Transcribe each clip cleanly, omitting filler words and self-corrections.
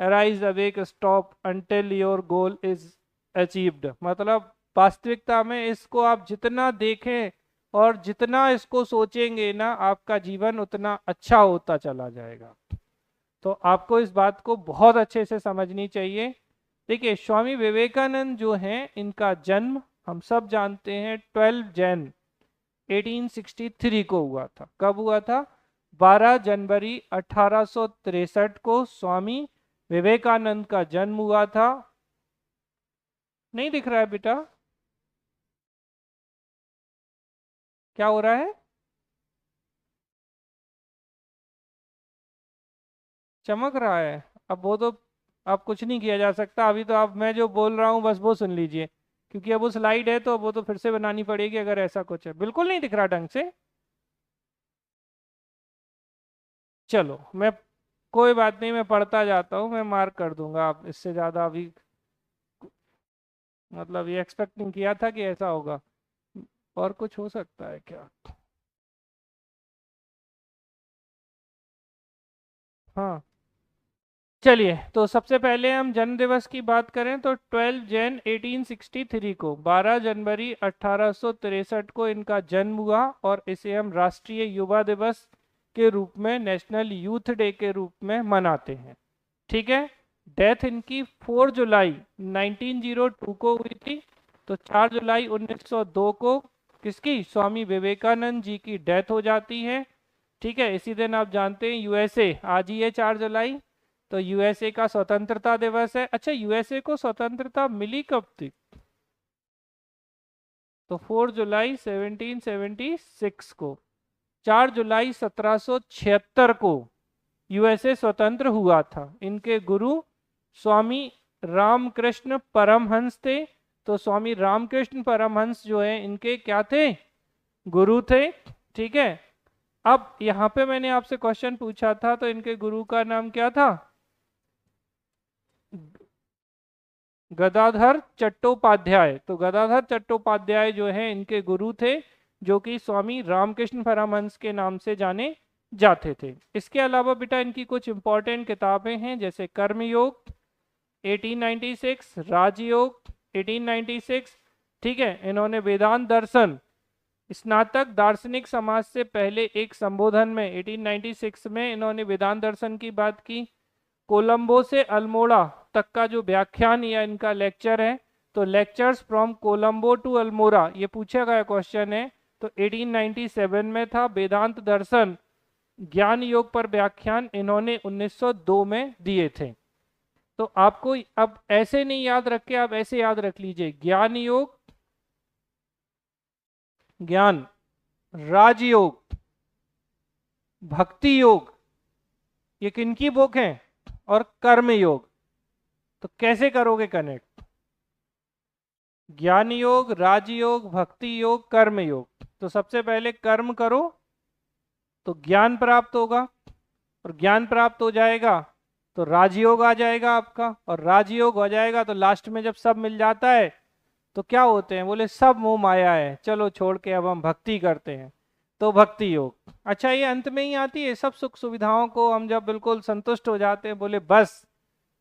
Arise awake stop until your goal is achieved, मतलब वास्तविकता में इसको आप जितना देखें और जितना इसको सोचेंगे ना, आपका जीवन उतना अच्छा होता चला जाएगा। तो आपको इस बात को बहुत अच्छे से समझनी चाहिए। देखिए, स्वामी विवेकानंद जो हैं, इनका जन्म हम सब जानते हैं 12 जैन 1863 को हुआ था। कब हुआ था? 12 जनवरी 1863 को स्वामी विवेकानंद का जन्म हुआ था। नहीं दिख रहा है बेटा? क्या हो रहा है? चमक रहा है? अब वो तो, अब कुछ नहीं किया जा सकता अभी तो। आप, मैं जो बोल रहा हूँ बस वो सुन लीजिए, क्योंकि अब वो स्लाइड है तो वो तो फिर से बनानी पड़ेगी अगर ऐसा कुछ है। बिल्कुल नहीं दिख रहा ढंग से? चलो, मैं, कोई बात नहीं, मैं पढ़ता जाता हूँ, मैं मार्क कर दूंगा। आप इससे ज़्यादा अभी, मतलब ये एक्सपेक्ट नहीं किया था कि ऐसा होगा। और कुछ हो सकता है क्या? हाँ, चलिए, तो सबसे पहले हम जन्म दिवस की बात करें तो 12 जैन 1863 को, 12 जनवरी 1863 को इनका जन्म हुआ, और इसे हम राष्ट्रीय युवा दिवस के रूप में, नेशनल यूथ डे के रूप में मनाते हैं। ठीक है। डेथ इनकी 4 जुलाई 1902 को हुई थी। तो 4 जुलाई 1902 को किसकी? स्वामी विवेकानंद जी की डेथ हो जाती है। ठीक है। इसी दिन आप जानते हैं यूएसए, आज ही है 4 जुलाई, तो यूएसए का स्वतंत्रता दिवस है। अच्छा, यूएसए को स्वतंत्रता मिली कब थी? तो 4 जुलाई 1776 को। 4 जुलाई 1776 को यूएसए स्वतंत्र हुआ था। इनके गुरु स्वामी रामकृष्ण परमहंस थे। तो स्वामी रामकृष्ण परमहंस जो है, इनके क्या थे? गुरु थे। ठीक है। अब यहाँ पे मैंने आपसे क्वेश्चन पूछा था, तो इनके गुरु का नाम क्या था? गदाधर चट्टोपाध्याय। तो गदाधर चट्टोपाध्याय जो है इनके गुरु थे, जो कि स्वामी रामकृष्ण परमहंस के नाम से जाने जाते थे। इसके अलावा बेटा इनकी कुछ इंपॉर्टेंट किताबें हैं, जैसे कर्मयोग 1896, राजयोग 1896। ठीक है। इन्होंने वेदांत दर्शन, स्नातक दार्शनिक समाज से पहले एक संबोधन में 1896 में इन्होंने वेदांत दर्शन की बात की। कोलंबो से अल्मोड़ा तक का जो व्याख्यान या इनका लेक्चर है, तो lectures from Colombo to Almora, ये पूछा गया क्वेश्चन है, तो 1897 में था। वेदांत दर्शन ज्ञान योग पर व्याख्यान इन्होंने 1902 में दिए थे। तो आपको अब ऐसे नहीं याद रख के, आप ऐसे याद रख लीजिए, ज्ञान योग, ज्ञान, राजयोग, भक्ति योग, ये किनकी बुक है? और कर्म योग। तो कैसे करोगे कनेक्ट? ज्ञान योग, राजयोग, भक्ति योग, कर्म योग। तो सबसे पहले कर्म करो तो ज्ञान प्राप्त होगा, और ज्ञान प्राप्त हो जाएगा तो राजयोग आ जाएगा आपका, और राजयोग हो जाएगा तो लास्ट में जब सब मिल जाता है तो क्या होते हैं? बोले सब मोह माया है, चलो छोड़ के अब हम भक्ति करते हैं, तो भक्ति योग। अच्छा, ये अंत में ही आती है। सब सुख सुविधाओं को हम जब बिल्कुल संतुष्ट हो जाते हैं, बोले बस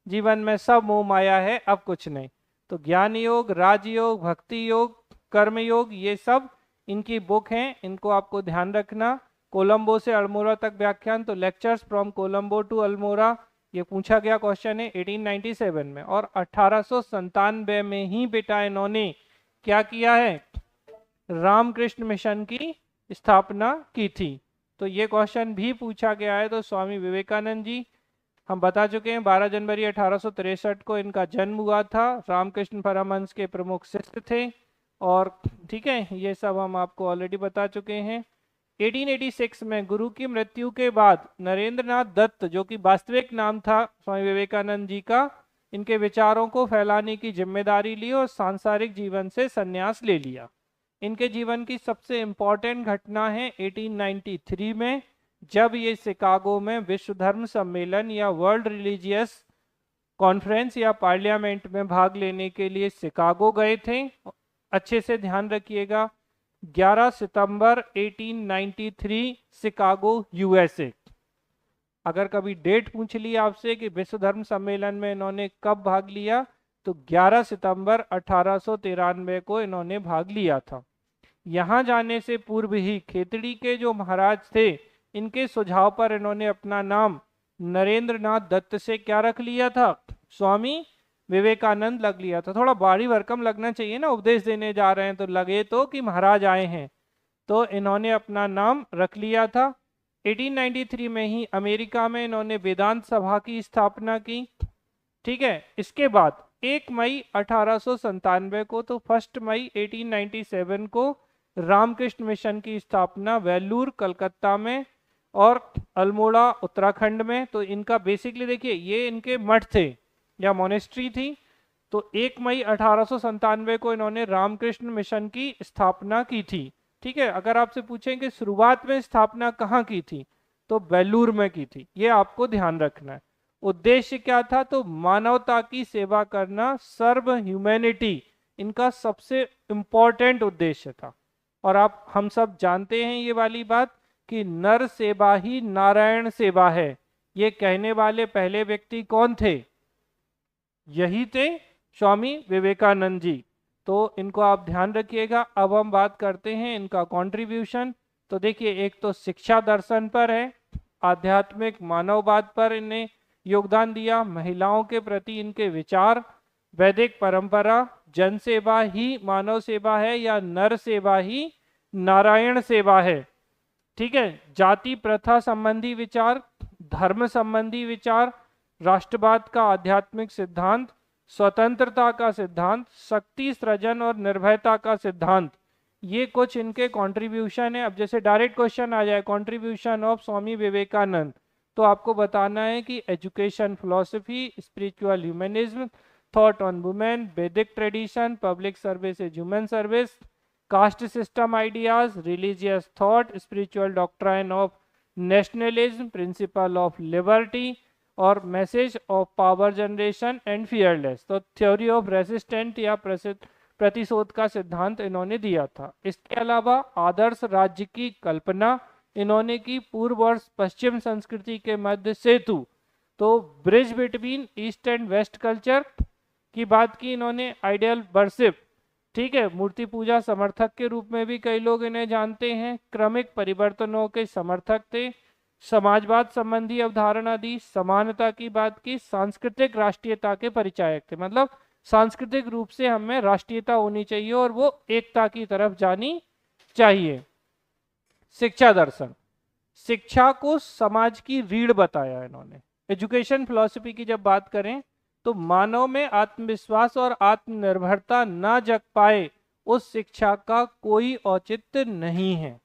जीवन में सब मोह माया है, अब कुछ नहीं, तो ज्ञान योग, राजयोग, भक्ति योग, कर्म योग, ये सब इनकी बुक हैं, इनको आपको ध्यान रखना। कोलंबो से अल्मोड़ा तक व्याख्यान, तो lectures from Colombo to Almora, ये पूछा गया क्वेश्चन है 1897 में। और 1897 में ही बेटा इन्होंने क्या किया है? रामकृष्ण मिशन की स्थापना की थी। तो ये क्वेश्चन भी पूछा गया है। तो स्वामी विवेकानंद जी, हम बता चुके हैं 12 जनवरी 1863 को इनका जन्म हुआ था। रामकृष्ण परमहंस के प्रमुख शिष्य थे। और ठीक है, ये सब हम आपको ऑलरेडी बता चुके हैं। 1886 में गुरु की मृत्यु के बाद नरेंद्र नाथ दत्त, जो कि वास्तविक नाम था स्वामी विवेकानंद जी का, इनके विचारों को फैलाने की जिम्मेदारी ली और सांसारिक जीवन से संन्यास ले लिया। इनके जीवन की सबसे इम्पोर्टेंट घटना है 1893 में, जब ये शिकागो में विश्व धर्म सम्मेलन या वर्ल्ड रिलीजियस कॉन्फ्रेंस या पार्लियामेंट में भाग लेने के लिए शिकागो गए थे। अच्छे से ध्यान रखिएगा, 11 सितंबर 1893, शिकागो यूएसए। अगर कभी डेट पूछ ली आपसे कि विश्व धर्म सम्मेलन में इन्होंने कब भाग लिया, तो 11 सितंबर 1893 को इन्होंने भाग लिया था। यहाँ जाने से पूर्व ही खेतड़ी के जो महाराज थे, इनके सुझाव पर इन्होंने अपना नाम नरेंद्र नाथ दत्त से क्या रख लिया था, स्वामी विवेकानंद लग लिया था। थोड़ा भारी भरकम लगना चाहिए ना, उपदेश देने जा रहे हैं तो लगे तो कि महाराज आए हैं। तो इन्होंने अपना नाम रख लिया था। 1893 में ही अमेरिका में इन्होंने वेदांत सभा की स्थापना की। ठीक है, इसके बाद 1 मई 1897 को, तो 1 मई 1897 को रामकृष्ण मिशन की स्थापना वेल्लूर कलकत्ता में और अल्मोड़ा उत्तराखंड में। तो इनका बेसिकली देखिए, ये इनके मठ थे या मोनेस्ट्री थी। तो 1 मई 1897 को इन्होंने रामकृष्ण मिशन की स्थापना की थी। ठीक है, अगर आपसे पूछें कि शुरुआत में स्थापना कहाँ की थी, तो वेल्लूर में की थी। ये आपको ध्यान रखना है। उद्देश्य क्या था, तो मानवता की सेवा करना, सर्व ह्यूमैनिटी इनका सबसे इंपॉर्टेंट उद्देश्य था। और आप हम सब जानते हैं ये वाली बात कि नर सेवा ही नारायण सेवा है। ये कहने वाले पहले व्यक्ति कौन थे, यही थे स्वामी विवेकानंद जी। तो इनको आप ध्यान रखिएगा। अब हम बात करते हैं इनका कंट्रीब्यूशन। तो देखिए, एक तो शिक्षा दर्शन पर है, आध्यात्मिक मानववाद पर इन्हें योगदान दिया, महिलाओं के प्रति इनके विचार, वैदिक परंपरा, जन सेवा ही मानव सेवा है या नर सेवा ही नारायण सेवा है। ठीक है, जाति प्रथा संबंधी विचार, धर्म संबंधी विचार, राष्ट्रवाद का आध्यात्मिक सिद्धांत, स्वतंत्रता का सिद्धांत, शक्ति सृजन और निर्भयता का सिद्धांत, ये कुछ इनके कंट्रीब्यूशन है। अब जैसे डायरेक्ट क्वेश्चन आ जाए, कंट्रीब्यूशन ऑफ स्वामी विवेकानंद, तो आपको बताना है कि education philosophy, spiritual humanism, thought on women, वैदिक tradition, public service is human service, caste system ideas, religious thought, spiritual doctrine of nationalism, principle of liberty और message of power generation and fearless. तो theory of resistant या प्रतिशोध का सिद्धांत इन्होंने दिया था। इसके अलावा आदर्श राज्य की कल्पना इन्होंने की, पूर्व और पश्चिम संस्कृति के मध्य सेतु, तो bridge between east and west culture की बात की इन्होंने, आइडियल वर्शिप, ठीक है, मूर्ति पूजा समर्थक के रूप में भी कई लोग इन्हें जानते हैं, क्रमिक परिवर्तनों के समर्थक थे, समाजवाद संबंधी अवधारणा दी, समानता की बात की, सांस्कृतिक राष्ट्रीयता के परिचायक थे। मतलब सांस्कृतिक रूप से हमें राष्ट्रीयता होनी चाहिए और वो एकता की तरफ जानी चाहिए। शिक्षा दर्शन, शिक्षा को समाज की रीढ़ बताया इन्होंने। एजुकेशन फिलॉसफी की जब बात करें तो मानव में आत्मविश्वास और आत्मनिर्भरता ना जग पाए उस शिक्षा का कोई औचित्य नहीं है।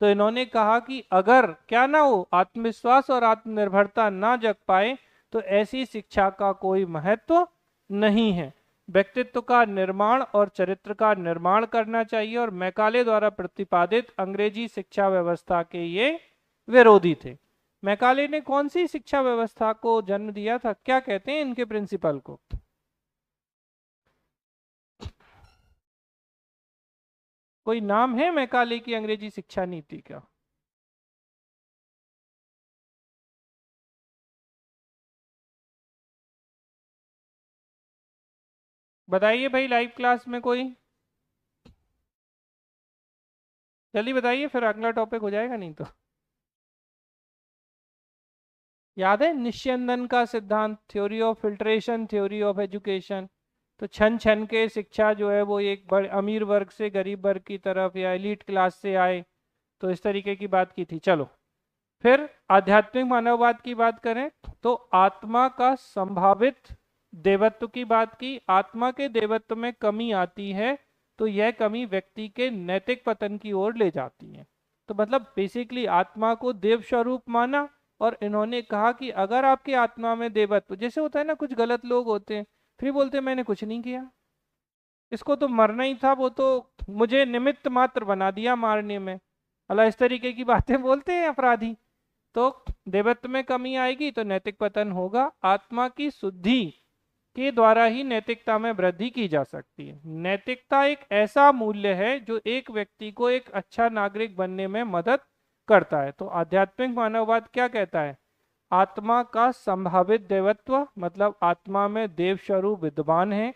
तो इन्होंने कहा कि अगर क्या ना हो, आत्मविश्वास और आत्मनिर्भरता ना जग पाए तो ऐसी शिक्षा का कोई महत्व नहीं है। व्यक्तित्व का निर्माण और चरित्र का निर्माण करना चाहिए। और मैकाले द्वारा प्रतिपादित अंग्रेजी शिक्षा व्यवस्था के ये विरोधी थे। मैकाले ने कौन सी शिक्षा व्यवस्था को जन्म दिया था, क्या कहते हैं इनके प्रिंसिपल को? कोई नाम है मैकाले की अंग्रेजी शिक्षा नीति का? बताइए भाई, लाइव क्लास में कोई जल्दी बताइए, फिर अगला टॉपिक हो जाएगा नहीं तो। याद है निस्यंदन का सिद्धांत, theory of filtration, theory of education. तो छन छन के शिक्षा जो है वो एक बड़े अमीर वर्ग से गरीब वर्ग की तरफ या एलिट क्लास से आए, तो इस तरीके की बात की थी। चलो फिर आध्यात्मिक मानववाद की बात करें तो आत्मा का संभावित देवत्व की बात की। आत्मा के देवत्व में कमी आती है तो यह कमी व्यक्ति के नैतिक पतन की ओर ले जाती है। तो मतलब बेसिकली आत्मा को देव स्वरूप माना। और इन्होंने कहा कि अगर आपकी आत्मा में देवत्व, जैसे होता है ना, कुछ गलत लोग होते हैं फिर बोलते हैं मैंने कुछ नहीं किया, इसको तो मरना ही था, वो तो मुझे निमित्त मात्र बना दिया मारने में, अल्लाह इस तरीके की बातें बोलते हैं अपराधी। तो देवत्व में कमी आएगी तो नैतिक पतन होगा। आत्मा की शुद्धि के द्वारा ही नैतिकता में वृद्धि की जा सकती है। नैतिकता एक ऐसा मूल्य है जो एक व्यक्ति को एक अच्छा नागरिक बनने में मदद करता है। तो आध्यात्मिक मानववाद क्या कहता है? आत्मा का संभावित देवत्व, मतलब आत्मा में देव स्वरूप विद्यमान है।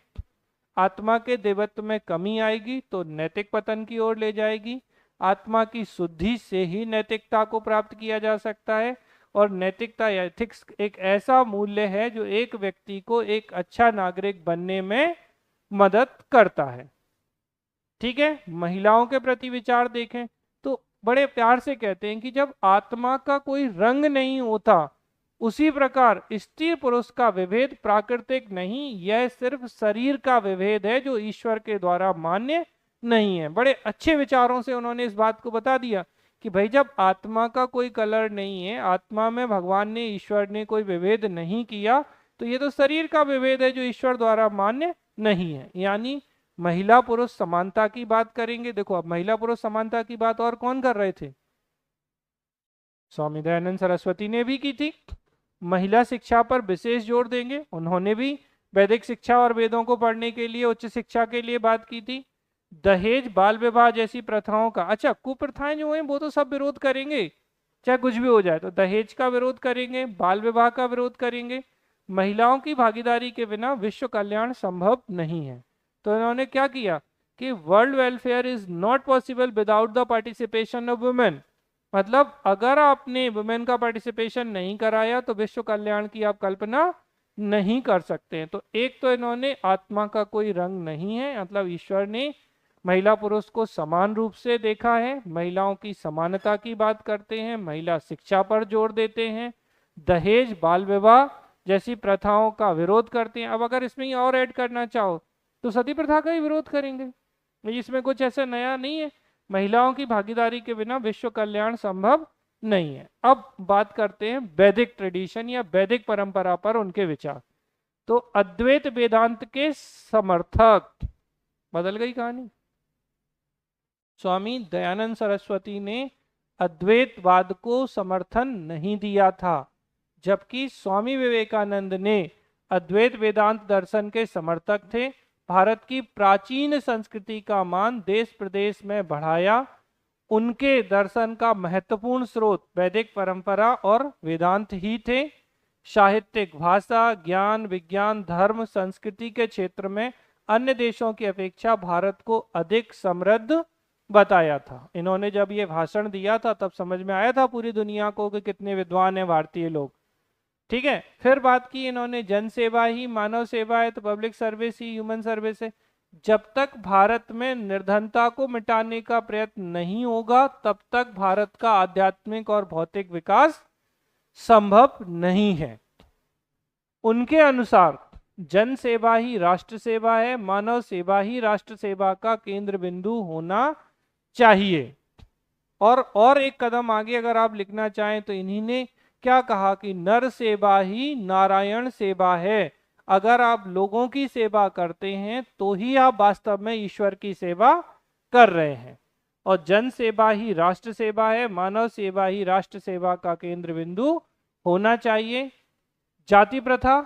आत्मा के देवत्व में कमी आएगी तो नैतिक पतन की ओर ले जाएगी। आत्मा की शुद्धि से ही नैतिकता को प्राप्त किया जा सकता है, और नैतिकता या एथिक्स एक ऐसा मूल्य है जो एक व्यक्ति को एक अच्छा नागरिक बनने में मदद करता है। ठीक है, महिलाओं के प्रति विचार देखें तो बड़े प्यार से कहते हैं कि जब आत्मा का कोई रंग नहीं होता, उसी प्रकार स्त्री पुरुष का विभेद प्राकृतिक नहीं, यह सिर्फ शरीर का विभेद है जो ईश्वर के द्वारा मान्य नहीं है। बड़े अच्छे विचारों से उन्होंने इस बात को बता दिया कि भाई जब आत्मा का कोई कलर नहीं है, आत्मा में भगवान ने, ईश्वर ने कोई विभेद नहीं किया, तो ये तो शरीर का विभेद है जो ईश्वर द्वारा मान्य नहीं है। यानी महिला पुरुष समानता की बात करेंगे। देखो अब महिला पुरुष समानता की बात और कौन कर रहे थे? स्वामी दयानंद सरस्वती ने भी की थी। महिला शिक्षा पर विशेष जोर देंगे, उन्होंने भी वैदिक शिक्षा और वेदों को पढ़ने के लिए, उच्च शिक्षा के लिए बात की थी। दहेज, बाल विवाह जैसी प्रथाओं का, अच्छा कुप्रथाएं जो हैं वो तो सब विरोध करेंगे, चाहे कुछ भी हो जाए, तो दहेज का विरोध करेंगे, बाल विवाह का विरोध करेंगे। महिलाओं की भागीदारी के बिना विश्व कल्याण संभव नहीं है। तो इन्होंने क्या किया कि world welfare is not possible without the participation of women. मतलब अगर आपने वुमेन का पार्टिसिपेशन नहीं कराया तो विश्व कल्याण की आप कल्पना नहीं कर सकते हैं। तो एक तो इन्होंने आत्मा का कोई रंग नहीं है, मतलब ईश्वर ने महिला पुरुष को समान रूप से देखा है। महिलाओं की समानता की बात करते हैं, महिला शिक्षा पर जोर देते हैं, दहेज, बाल विवाह जैसी प्रथाओं का विरोध करते हैं। अब अगर इसमें और ऐड करना चाहो तो सती प्रथा का ही विरोध करेंगे, इसमें कुछ ऐसा नया नहीं है। महिलाओं की भागीदारी के बिना विश्व कल्याण संभव नहीं है। अब बात करते हैं वैदिक ट्रेडिशन या वैदिक परंपरा पर उनके विचार। तो अद्वैत वेदांत के समर्थक, बदल गई कहानी। स्वामी दयानंद सरस्वती ने अद्वैतवाद को समर्थन नहीं दिया था, जबकि स्वामी विवेकानंद ने अद्वैत वेदांत दर्शन के समर्थक थे। भारत की प्राचीन संस्कृति का मान देश प्रदेश में बढ़ाया। उनके दर्शन का महत्वपूर्ण स्रोत वैदिक परंपरा और वेदांत ही थे। साहित्यिक, भाषा, ज्ञान, विज्ञान, धर्म, संस्कृति के क्षेत्र में अन्य देशों की अपेक्षा भारत को अधिक समृद्ध बताया था। इन्होंने जब ये भाषण दिया था तब समझ में आया था पूरी दुनिया को कि कितने विद्वान हैं भारतीय लोग। ठीक है, फिर बात की इन्होंने जन सेवा ही मानव सेवा है, तो पब्लिक सर्विस ही ह्यूमन सर्विस है। जब तक भारत में निर्धनता को मिटाने का प्रयत्न नहीं होगा तब तक भारत का आध्यात्मिक और भौतिक विकास संभव नहीं है। उनके अनुसार जन सेवा ही राष्ट्र सेवा है, मानव सेवा ही राष्ट्र सेवा का केंद्र बिंदु होना चाहिए। और एक कदम आगे अगर आप लिखना चाहें तो इन्हीं ने क्या कहा कि नर सेवा ही नारायण सेवा है। अगर आप लोगों की सेवा करते हैं तो ही आप वास्तव में ईश्वर की सेवा कर रहे हैं। और जन सेवा ही राष्ट्र सेवा है, मानव सेवा ही राष्ट्र सेवा का केंद्र बिंदु होना चाहिए। जाति प्रथा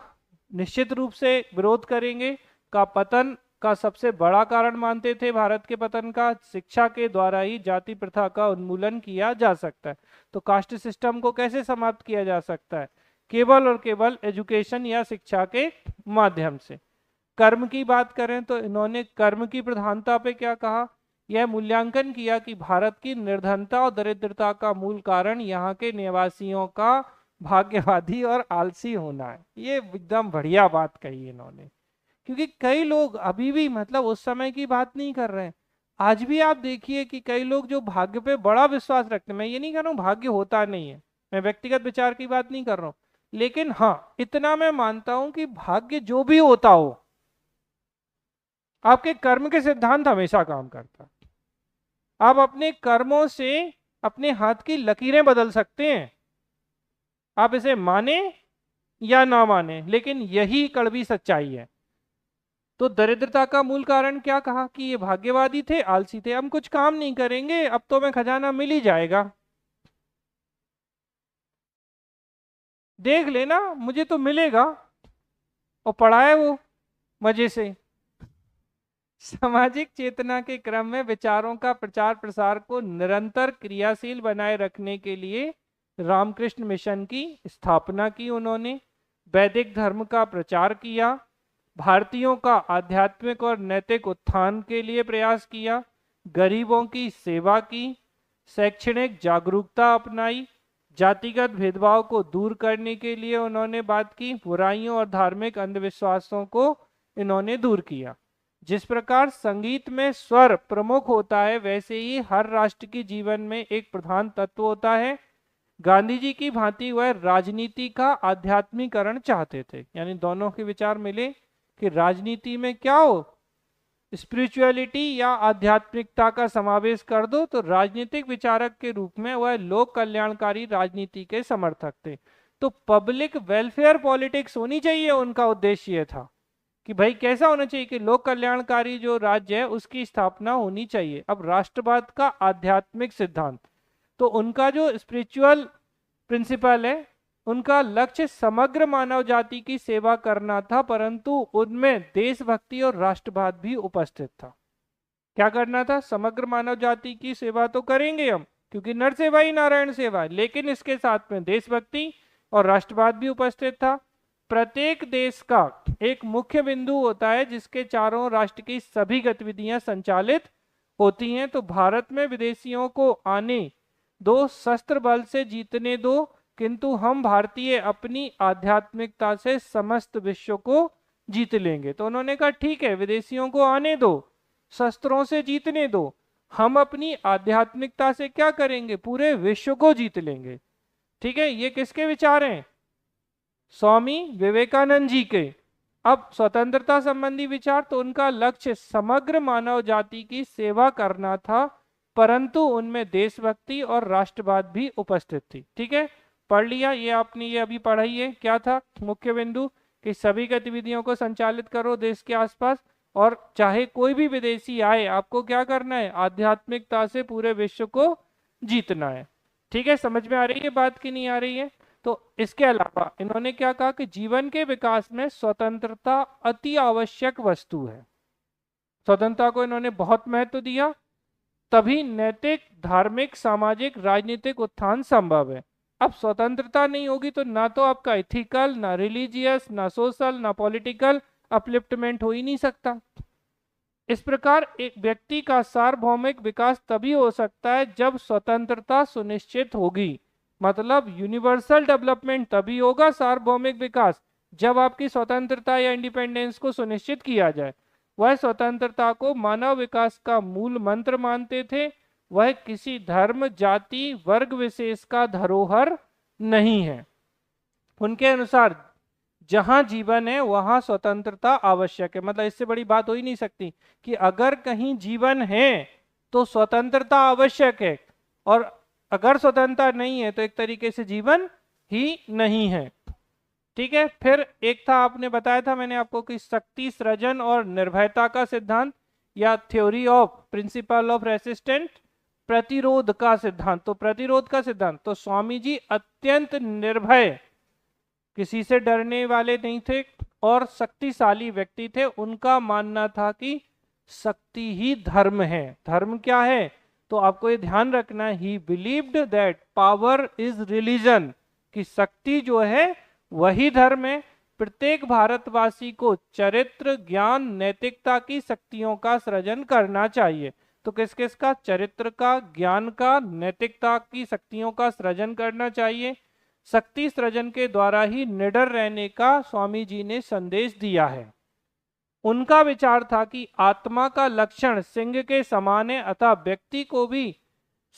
निश्चित रूप से विरोध करेंगे, का पतन का सबसे बड़ा कारण मानते थे भारत के पतन का। शिक्षा के द्वारा ही जाति प्रथा का उन्मूलन किया जा सकता है। तो कास्ट सिस्टम को कैसे समाप्त किया जा सकता है? केवल और केवल एजुकेशन या शिक्षा के माध्यम से। कर्म की बात करें तो इन्होंने कर्म की प्रधानता पे क्या कहा? यह मूल्यांकन किया कि भारत की निर्धनता और दरिद्रता का मूल कारण यहाँ के निवासियों का भाग्यवादी और आलसी होना है। ये एकदम बढ़िया बात कही इन्होंने, क्योंकि कई लोग अभी भी, मतलब उस समय की बात नहीं कर रहे हैं, आज भी आप देखिए कि कई लोग जो भाग्य पे बड़ा विश्वास रखते हैं, मैं ये नहीं कह रहा हूँ भाग्य होता नहीं है, मैं व्यक्तिगत विचार की बात नहीं कर रहा हूँ, लेकिन हाँ इतना मैं मानता हूं कि भाग्य जो भी होता हो, आपके कर्म के सिद्धांत हमेशा काम करता है। आप अपने कर्मों से अपने हाथ की लकीरें बदल सकते हैं, आप इसे माने या ना माने, लेकिन यही कड़वी सच्चाई है। तो दरिद्रता का मूल कारण क्या कहा कि ये भाग्यवादी थे, आलसी थे, हम कुछ काम नहीं करेंगे, अब तो हमें खजाना मिल ही जाएगा, देख लेना मुझे तो मिलेगा, और पढ़ा है वो मजे से। सामाजिक चेतना के क्रम में विचारों का प्रचार प्रसार को निरंतर क्रियाशील बनाए रखने के लिए रामकृष्ण मिशन की स्थापना की उन्होंने, वैदिक धर्म का प्रचार किया, भारतीयों का आध्यात्मिक और नैतिक उत्थान के लिए प्रयास किया, गरीबों की सेवा की, शैक्षणिक जागरूकता अपनाई, जातिगत भेदभाव को दूर करने के लिए उन्होंने बात की, बुराइयों और धार्मिक अंधविश्वासों को इन्होंने दूर किया। जिस प्रकार संगीत में स्वर प्रमुख होता है, वैसे ही हर राष्ट्र के जीवन में एक प्रधान तत्व होता है। गांधी जी की भांति वह राजनीति का आध्यात्मिकरण चाहते थे, यानी दोनों के विचार मिले कि राजनीति में क्या हो, स्पिरिचुअलिटी या आध्यात्मिकता का समावेश कर दो। तो राजनीतिक विचारक के रूप में वह लोक कल्याणकारी राजनीति के समर्थक थे। तो पब्लिक वेलफेयर पॉलिटिक्स होनी चाहिए, उनका उद्देश्य यह था कि भाई कैसा होना चाहिए कि लोक कल्याणकारी जो राज्य है उसकी स्थापना होनी चाहिए। अब राष्ट्रवाद का आध्यात्मिक सिद्धांत, तो उनका जो स्पिरिचुअल प्रिंसिपल है, उनका लक्ष्य समग्र मानव जाति की सेवा करना था, परंतु उनमें देशभक्ति और राष्ट्रवाद भी उपस्थित था। क्या करना था? समग्र मानव जाति की सेवा तो करेंगे हम, क्योंकि नर सेवा ही नारायण सेवा, लेकिन इसके साथ में देशभक्ति और राष्ट्रवाद भी उपस्थित था। प्रत्येक देश का एक मुख्य बिंदु होता है जिसके चारों राष्ट्र की सभी गतिविधियां संचालित होती हैं। तो भारत में विदेशियों को आने दो, शस्त्र बल से जीतने दो, किंतु हम भारतीय अपनी आध्यात्मिकता से समस्त विश्व को जीत लेंगे। तो उन्होंने कहा ठीक है, विदेशियों को आने दो, शस्त्रों से जीतने दो, हम अपनी आध्यात्मिकता से क्या करेंगे, पूरे विश्व को जीत लेंगे। ठीक है, ये किसके विचार हैं? स्वामी विवेकानंद जी के। अब स्वतंत्रता संबंधी विचार, तो उनका लक्ष्य समग्र मानव जाति की सेवा करना था, परंतु उनमें देशभक्ति और राष्ट्रवाद भी उपस्थित थी। ठीक है, पढ़ लिया ये आपने, ये अभी पढ़ा ही है। क्या था मुख्य बिंदु? कि सभी गतिविधियों को संचालित करो देश के आसपास, और चाहे कोई भी विदेशी आए, आपको क्या करना है? आध्यात्मिकता से पूरे विश्व को जीतना है। ठीक है, समझ में आ रही है बात की नहीं आ रही है? तो इसके अलावा इन्होंने क्या कहा कि जीवन के विकास में स्वतंत्रता अति आवश्यक वस्तु है। स्वतंत्रता को इन्होंने बहुत महत्व दिया, तभी नैतिक, धार्मिक, सामाजिक, राजनीतिक उत्थान संभव है। अब स्वतंत्रता नहीं होगी तो ना तो आपका इथिकल, ना रिलीजियस, ना सोशल, ना पॉलिटिकल अपलिफ्टमेंट हो ही नहीं सकता। इस प्रकार एक व्यक्ति का सार्वभौमिक विकास तभी हो सकता है जब स्वतंत्रता सुनिश्चित होगी। मतलब यूनिवर्सल डेवलपमेंट तभी होगा, सार्वभौमिक विकास, जब आपकी स्वतंत्रता या इंडिपेंडेंस को सुनिश्चित किया जाए। वह स्वतंत्रता को मानव विकास का मूल मंत्र मानते थे। वह किसी धर्म, जाति, वर्ग विशेष का धरोहर नहीं है। उनके अनुसार जहां जीवन है वहां स्वतंत्रता आवश्यक है। मतलब इससे बड़ी बात हो ही नहीं सकती कि अगर कहीं जीवन है तो स्वतंत्रता आवश्यक है, और अगर स्वतंत्रता नहीं है तो एक तरीके से जीवन ही नहीं है। ठीक है, फिर एक था, आपने बताया था मैंने आपको कि शक्ति, सृजन और निर्भयता का सिद्धांत, या theory of principle of resistant, प्रतिरोध का सिद्धांत। तो प्रतिरोध का सिद्धांत, तो स्वामी जी अत्यंत निर्भय, किसी से डरने वाले नहीं थे और शक्तिशाली व्यक्ति थे। उनका मानना था कि शक्ति ही धर्म है। धर्म क्या है? तो आपको ये ध्यान रखना, ही believed that power is religion, कि शक्ति जो है वही धर्म है। प्रत्येक भारतवासी को चरित्र, ज्ञान, नैतिकता की शक्तियों का सृजन करना चाहिए। तो किस किस का? चरित्र का, ज्ञान का, नैतिकता की शक्तियों का सृजन करना चाहिए। शक्ति सृजन के द्वारा ही निडर रहने का स्वामी जी ने संदेश दिया है। उनका विचार था कि आत्मा का लक्षण सिंह के समान है, अतः व्यक्ति को भी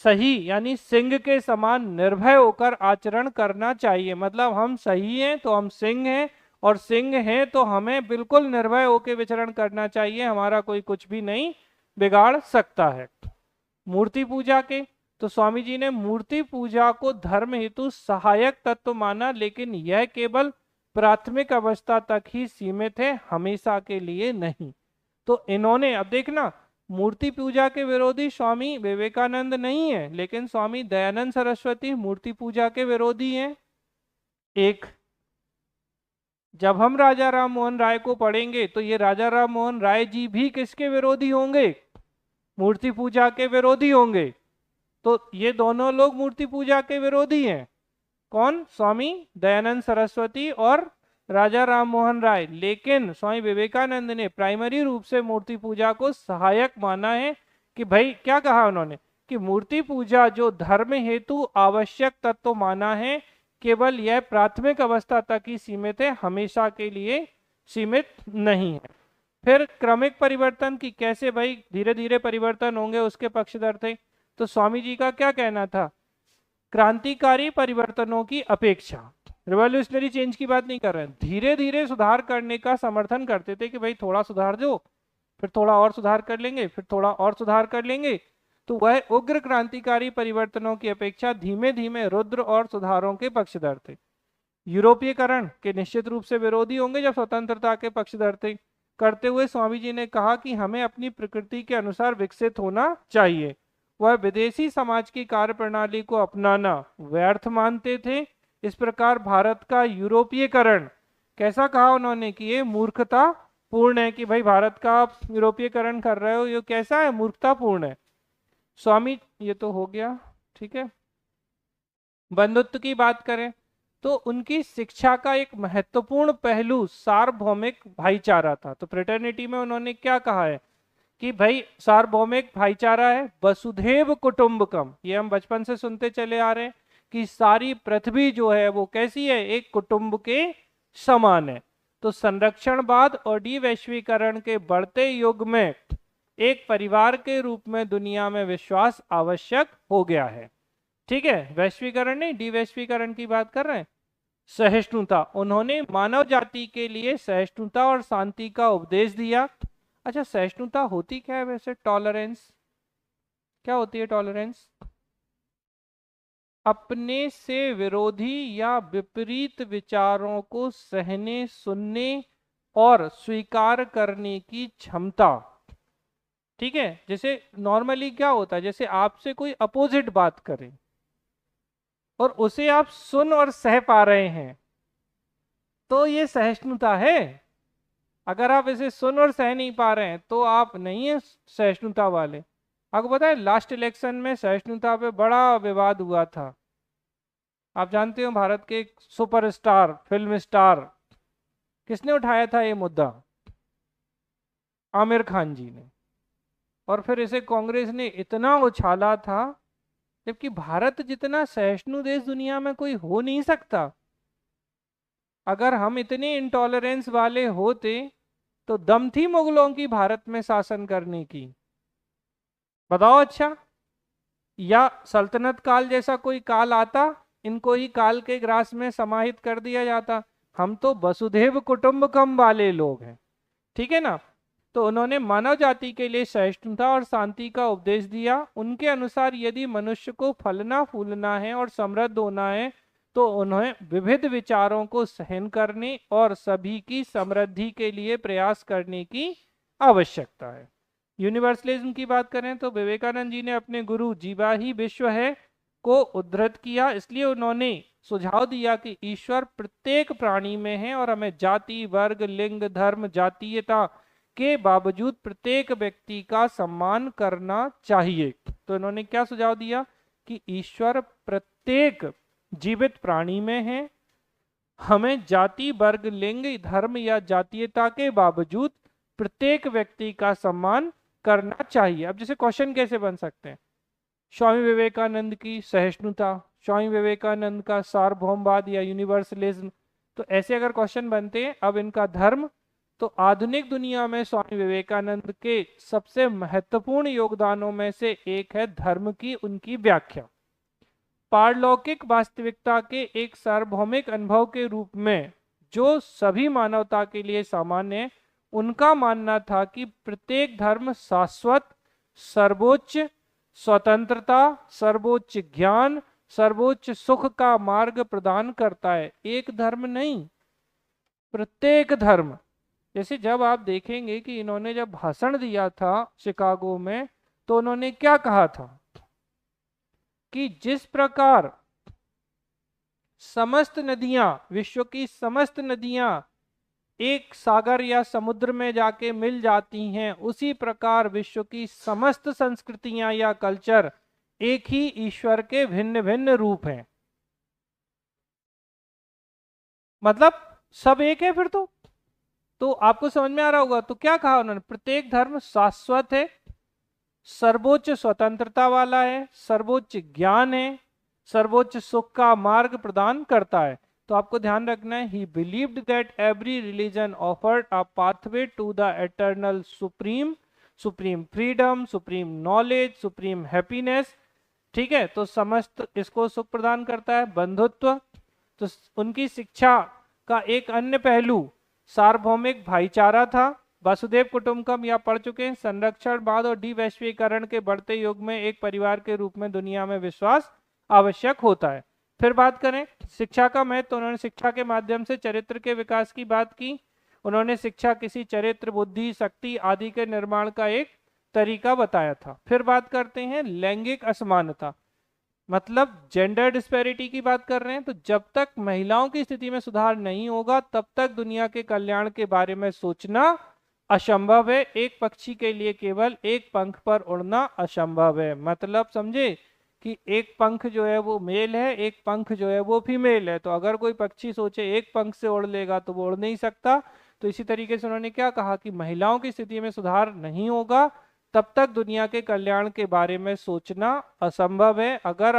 सही यानी सिंह के समान निर्भय होकर आचरण करना चाहिए। मतलब हम सही हैं तो हम सिंह हैं, और सिंह हैं तो हमें बिल्कुल निर्भय होकर विचरण करना चाहिए, हमारा कोई कुछ भी नहीं बिगाड़ सकता है। मूर्ति पूजा के, तो स्वामी जी ने मूर्ति पूजा को धर्म हेतु सहायक तत्व माना, लेकिन यह केवल प्राथमिक अवस्था तक ही सीमित है, हमेशा के लिए नहीं। तो इन्होंने, अब देखना, मूर्ति पूजा के विरोधी स्वामी विवेकानंद नहीं है, लेकिन स्वामी दयानंद सरस्वती मूर्ति पूजा के विरोधी हैं। एक, जब हम राजा राम मोहन राय को पढ़ेंगे तो ये राजा राम मोहन राय जी भी किसके विरोधी होंगे? मूर्ति पूजा के विरोधी होंगे। तो ये दोनों लोग मूर्ति पूजा के विरोधी हैं। कौन? स्वामी दयानंद सरस्वती और राजा राम मोहन राय। लेकिन स्वामी विवेकानंद ने प्राइमरी रूप से मूर्ति पूजा को सहायक माना है कि भाई क्या कहा उन्होंने कि मूर्ति पूजा जो धर्म हेतु आवश्यक तत्व माना है, केवल यह प्राथमिक अवस्था तक ही सीमित है, हमेशा के लिए सीमित नहीं है। फिर क्रमिक परिवर्तन की कैसे भाई धीरे धीरे परिवर्तन होंगे उसके पक्षधर थे। तो स्वामी जी का क्या कहना था? क्रांतिकारी परिवर्तनों की अपेक्षा, रिवॉल्यूशनरी चेंज की बात नहीं कर रहे हैं, धीरे धीरे सुधार करने का समर्थन करते थे कि भाई थोड़ा सुधार दो, फिर थोड़ा और सुधार कर लेंगे, फिर थोड़ा और सुधार कर लेंगे। तो वह उग्र क्रांतिकारी परिवर्तनों की अपेक्षा धीमे धीमे रुद्र और सुधारों के पक्षधर थे। यूरोपीयकरण के निश्चित रूप से विरोधी होंगे जब स्वतंत्रता के पक्षधर थे। करते हुए स्वामी जी ने कहा कि हमें अपनी प्रकृति के अनुसार विकसित होना चाहिए। वह विदेशी समाज की कार्य प्रणाली को अपनाना व्यर्थ मानते थे। इस प्रकार भारत का यूरोपीयकरण कैसा कहा उन्होंने कि ये मूर्खता पूर्ण है, कि भाई भारत का आप यूरोपीयकरण कर रहे हो, ये कैसा है? मूर्खतापूर्ण है। स्वामी, ये तो हो गया, ठीक है। बंधुत्व की बात करें तो उनकी शिक्षा का एक महत्वपूर्ण पहलू सार्वभौमिक भाईचारा था। तो फ्रेटर्निटी में उन्होंने क्या कहा है कि भाई सार्वभौमिक भाईचारा है, वसुधैव कुटुंबकम। ये हम बचपन से सुनते चले आ रहे हैं कि सारी पृथ्वी जो है वो कैसी है? एक कुटुंब के समान है। तो संरक्षणवाद और डिवैश्वीकरण के बढ़ते युग में एक परिवार के रूप में दुनिया में विश्वास आवश्यक हो गया है। ठीक है, वैश्वीकरण नहीं, डिवैश्वीकरण की बात कर रहे हैं। सहिष्णुता, उन्होंने मानव जाति के लिए सहिष्णुता और शांति का उपदेश दिया। अच्छा, सहिष्णुता होती क्या है वैसे? टॉलरेंस क्या होती है? टॉलरेंस अपने से विरोधी या विपरीत विचारों को सहने, सुनने और स्वीकार करने की क्षमता। ठीक है, जैसे नॉर्मली क्या होता है, जैसे आपसे कोई अपोजिट बात करे और उसे आप सुन और सह पा रहे हैं, तो ये सहिष्णुता है। अगर आप इसे सुन और सह नहीं पा रहे हैं तो आप नहीं है सहिष्णुता वाले। आपको पता है लास्ट इलेक्शन में सहिष्णुता पे बड़ा विवाद हुआ था। आप जानते हो भारत के एक सुपरस्टार फिल्म स्टार किसने उठाया था ये मुद्दा? आमिर खान जी ने। और फिर इसे कांग्रेस ने इतना उछाला था, जबकि भारत जितना सहिष्णु देश दुनिया में कोई हो नहीं सकता। अगर हम इतने इंटॉलरेंस वाले होते तो दम थी मुगलों की भारत में शासन करने की? बताओ। अच्छा, या सल्तनत काल जैसा कोई काल आता, इनको ही काल के ग्रास में समाहित कर दिया जाता। हम तो वसुधैव कुटुंबकम वाले लोग हैं, ठीक है ना। तो उन्होंने मानव जाति के लिए सहिष्णुता और शांति का उपदेश दिया। उनके अनुसार यदि मनुष्य को फलना फूलना है और समृद्ध होना है तो उन्हें विविध विचारों को सहन करने और सभी की समृद्धि के लिए प्रयास करने की आवश्यकता है। यूनिवर्सलिज्म की बात करें तो विवेकानंद जी ने अपने गुरु जीवा ही विश्व है को उद्धृत किया। इसलिए उन्होंने सुझाव दिया कि ईश्वर प्रत्येक प्राणी में है और हमें जाति, वर्ग, लिंग, धर्म, जातीयता के बावजूद प्रत्येक व्यक्ति का सम्मान करना चाहिए। तो इन्होंने क्या सुझाव दिया कि ईश्वर प्रत्येक जीवित प्राणी में है, हमें जाति, वर्ग, लिंग, धर्म या जातीयता के बावजूद प्रत्येक व्यक्ति का सम्मान करना चाहिए। अब जैसे क्वेश्चन कैसे बन सकते हैं? स्वामी विवेकानंद की सहिष्णुता, स्वामी विवेकानंद का सार्वभौमवाद या यूनिवर्सलिज्म, तो ऐसे अगर क्वेश्चन बनते हैं। अब इनका धर्म, तो आधुनिक दुनिया में स्वामी विवेकानंद के सबसे महत्वपूर्ण योगदानों में से एक है धर्म की उनकी व्याख्या। पारलौकिक वास्तविकता के एक सार्वभौमिक अनुभव के रूप में जो सभी मानवता के लिए सामान्य है, उनका मानना था कि प्रत्येक धर्म शाश्वत, सर्वोच्च स्वतंत्रता, सर्वोच्च ज्ञान, सर्वोच्च सुख का मार्ग प्रदान करता है। एक धर्म नहीं, प्रत्येक धर्म। जैसे जब आप देखेंगे कि इन्होंने जब भाषण दिया था शिकागो में, तो उन्होंने क्या कहा था कि जिस प्रकार समस्त नदियां, विश्व की समस्त नदियां एक सागर या समुद्र में जाके मिल जाती हैं, उसी प्रकार विश्व की समस्त संस्कृतियां या कल्चर एक ही ईश्वर के भिन्न भिन्न रूप हैं। मतलब सब एक है फिर तो आपको समझ में आ रहा होगा। तो क्या कहा उन्होंने, प्रत्येक धर्म शाश्वत है, सर्वोच्च स्वतंत्रता वाला है, सर्वोच्च ज्ञान है, सर्वोच्च सुख का मार्ग प्रदान करता है। तो आपको ध्यान रखना है, he believed that every religion offered a pathway to the eternal supreme, supreme freedom, supreme knowledge, supreme happiness. ठीक है, तो समस्त इसको सुख प्रदान करता है। बंधुत्व, तो उनकी शिक्षा का एक अन्य पहलू सार्वभौमिक भाईचारा था। वसुधैव कुटुंबकम या पढ़ चुके हैं, संरक्षणवाद और डिवैश्वीकरण के बढ़ते युग में एक परिवार के रूप में दुनिया में विश्वास आवश्यक होता है। फिर बात करें शिक्षा का महत्व, तो उन्होंने शिक्षा के माध्यम से चरित्र के विकास की बात की। उन्होंने शिक्षा किसी चरित्र, बुद्धि, शक्ति आदि के निर्माण का एक तरीका बताया था। फिर बात करते हैं लैंगिक असमानता, मतलब जेंडर डिस्पैरिटी की बात कर रहे हैं। तो जब तक महिलाओं की स्थिति में सुधार नहीं होगा तब तक दुनिया के कल्याण के बारे में सोचना असंभव है। एक पक्षी के लिए केवल एक पंख पर उड़ना असंभव है। मतलब समझे कि एक पंख जो है वो मेल है, एक पंख जो है वो फीमेल है। तो अगर कोई पक्षी सोचे एक पंख से उड़ लेगा तो वो उड़ नहीं सकता। तो इसी तरीके से उन्होंने क्या कहा कि महिलाओं की स्थिति में सुधार नहीं होगा तब तक दुनिया के कल्याण के बारे में सोचना असंभव है। अगर